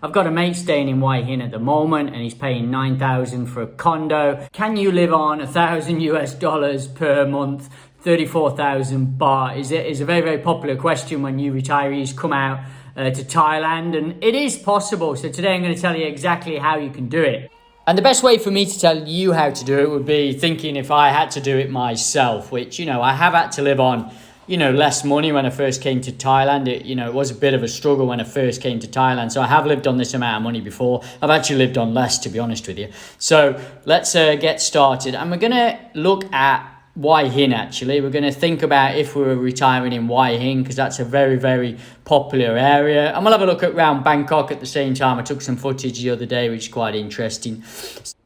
I've got a mate staying in Hua Hin at the moment and he's paying 9,000 for a condo. Can you live on $1,000 per month? 34,000 baht is a very, very popular question when new retirees come out to Thailand, and it is possible. So today I'm going to tell you exactly how you can do it. And the best way for me to tell you how to do it would be thinking if I had to do it myself, which, I have had to live on, less money when I first came to Thailand. It was a bit of a struggle when I first came to Thailand. So I have lived on this amount of money before. I've actually lived on less, to be honest with you. So let's get started. And we're going to look at Hua Hin. Actually, we're going to think about if we were retiring in Hua Hin, because that's a very, very popular area, and we'll have a look at around Bangkok at the same time. I took some footage the other day, which is quite interesting.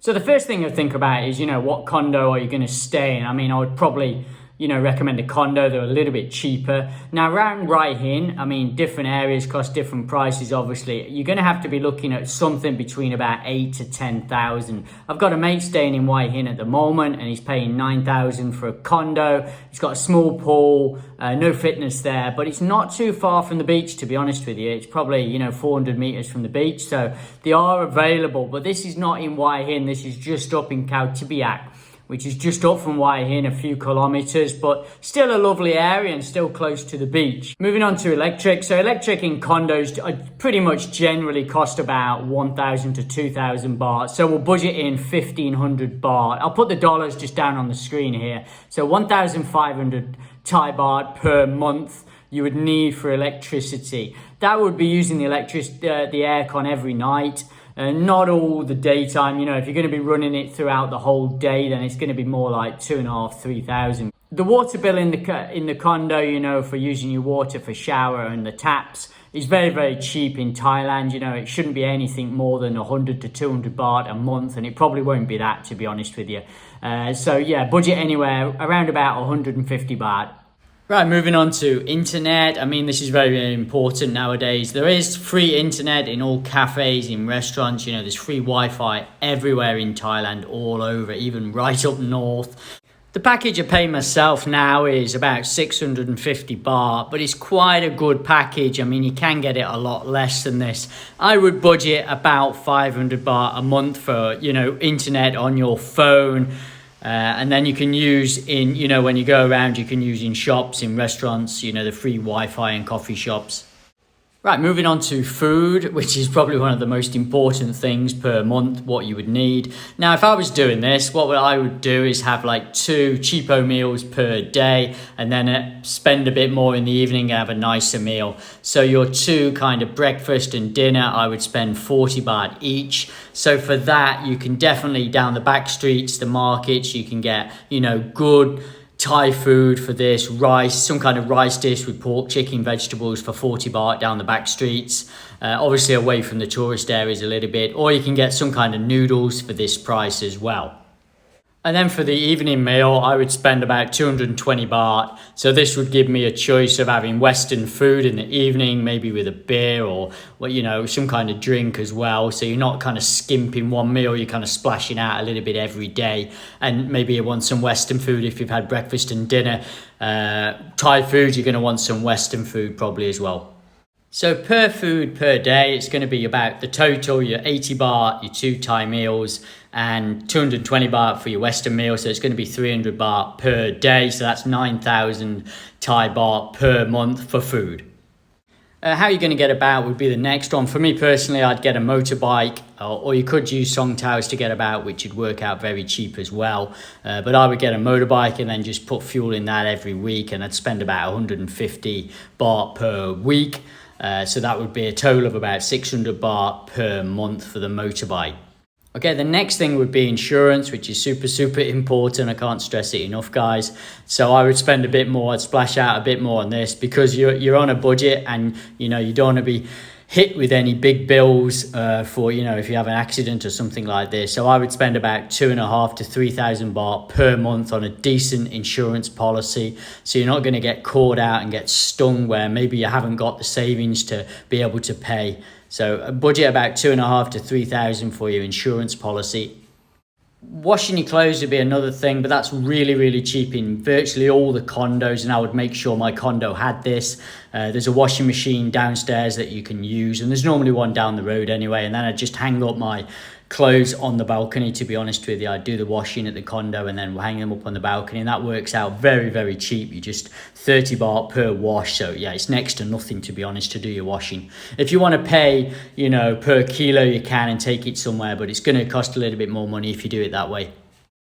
So the first thing to think about is, what condo are you going to stay in? I mean, I would probably recommend a condo. They're a little bit cheaper. Now around Hua Hin, different areas cost different prices. Obviously, you're going to have to be looking at something between about 8 to 10,000. I've got a mate staying in Hua Hin at the moment, and he's paying 9,000 for a condo. He's got a small pool, no fitness there, but it's not too far from the beach, to be honest with you. It's probably 400 meters from the beach, so they are available. But this is not in Hua Hin. This is just up in Khao Tibiak, which is just up from Hua Hin, a few kilometers, but still a lovely area and still close to the beach. Moving on to electric. So electric in condos pretty much generally cost about 1,000 to 2,000 baht. So we'll budget in 1,500 baht. I'll put the dollars just down on the screen here. So 1,500 Thai baht per month you would need for electricity. That would be using the aircon every night. Not all the daytime. If you're going to be running it throughout the whole day, then it's going to be more like 2,500, 3,000. The water bill in the condo, for using your water for shower and the taps, is very, very cheap in Thailand. It shouldn't be anything more than 100 to 200 baht a month, and it probably won't be that, to be honest with you. So yeah, budget anywhere around about 150 baht. Right, moving on to internet. This is very, very important nowadays. There is free internet in all cafes, in restaurants. There's free Wi-Fi everywhere in Thailand, all over, even right up north. The package I pay myself now is about 650 baht, but it's quite a good package. You can get it a lot less than this. I would budget about 500 baht a month for, internet on your phone. And then you can use in, when you go around, you can use in shops, in restaurants, the free Wi-Fi in coffee shops. Right, moving on to food, which is probably one of the most important things per month, what you would need. Now, if I was doing this, what I would do is have like 2 cheapo meals per day, and then spend a bit more in the evening and have a nicer meal. So your 2 kind of breakfast and dinner, I would spend 40 baht each. So for that, you can definitely down the back streets, the markets, you can get, good Thai food for this, rice, some kind of rice dish with pork, chicken, vegetables for 40 baht down the back streets. Obviously away from the tourist areas a little bit, or you can get some kind of noodles for this price as well. And then for the evening meal, I would spend about 220 baht. So this would give me a choice of having Western food in the evening, maybe with a beer or, some kind of drink as well. So you're not kind of skimping one meal, you're kind of splashing out a little bit every day. And maybe you want some Western food if you've had breakfast and dinner. Thai food, you're going to want some Western food probably as well. So per food per day, it's going to be about the total, your 80 baht, your 2 Thai meals, and 220 baht for your Western meal. So it's going to be 300 baht per day. So that's 9,000 Thai baht per month for food. How you're going to get about would be the next one. For me personally, I'd get a motorbike, or you could use Songtaos to get about, which would work out very cheap as well. But I would get a motorbike and then just put fuel in that every week, and I'd spend about 150 baht per week. So that would be a total of about 600 baht per month for the motorbike. Okay, the next thing would be insurance, which is super, super important. I can't stress it enough, guys. So I would spend a bit more, I'd splash out a bit more on this because you're on a budget and, you don't want to be hit with any big bills for, if you have an accident or something like this. So I would spend about 2,500 to 3,000 baht per month on a decent insurance policy. So you're not going to get caught out and get stung where maybe you haven't got the savings to be able to pay. So a budget about 2,500 to 3,000 for your insurance policy. Washing your clothes would be another thing, but that's really, really cheap in virtually all the condos, and I would make sure my condo had this. There's a washing machine downstairs that you can use, and there's normally one down the road anyway, and then I just hang up my clothes on the balcony. To be honest with you, I do the washing at the condo and then hang them up on the balcony, and that works out very, very cheap. You just 30 baht per wash, so yeah, it's next to nothing, to be honest, to do your washing. If you want to pay, you know, per kilo, you can and take it somewhere, but it's going to cost a little bit more money if you do it that way.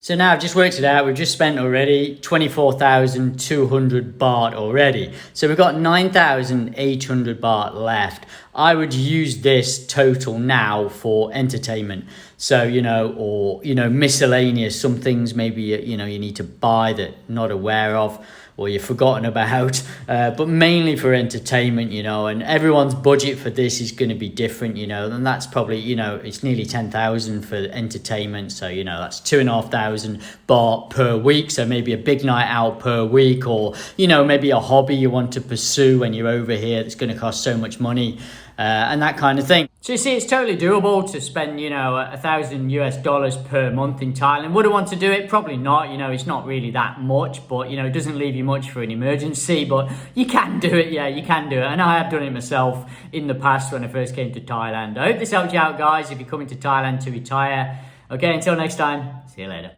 So now I've just worked it out. We've just spent already 24,200 baht already. So we've got 9,800 baht left. I would use this total now for entertainment. So, you know, or, you know, miscellaneous, some things maybe, you know, you need to buy that you're not aware of, or you've forgotten about, but mainly for entertainment, you know, and everyone's budget for this is going to be different, you know, and that's probably, you know, it's nearly 10,000 for entertainment. So, you know, that's 2,500 baht per week. So maybe a big night out per week, or, you know, maybe a hobby you want to pursue when you're over here that's going to cost so much money. And that kind of thing. So you see, it's totally doable to spend, you know, $1,000 per month in Thailand. Would I want to do it? Probably not. You know, it's not really that much, but, you know, it doesn't leave you much for an emergency, but you can do it. Yeah, you can do it. And I have done it myself in the past when I first came to Thailand. I hope this helped you out, guys, if you're coming to Thailand to retire. Okay, until next time, see you later.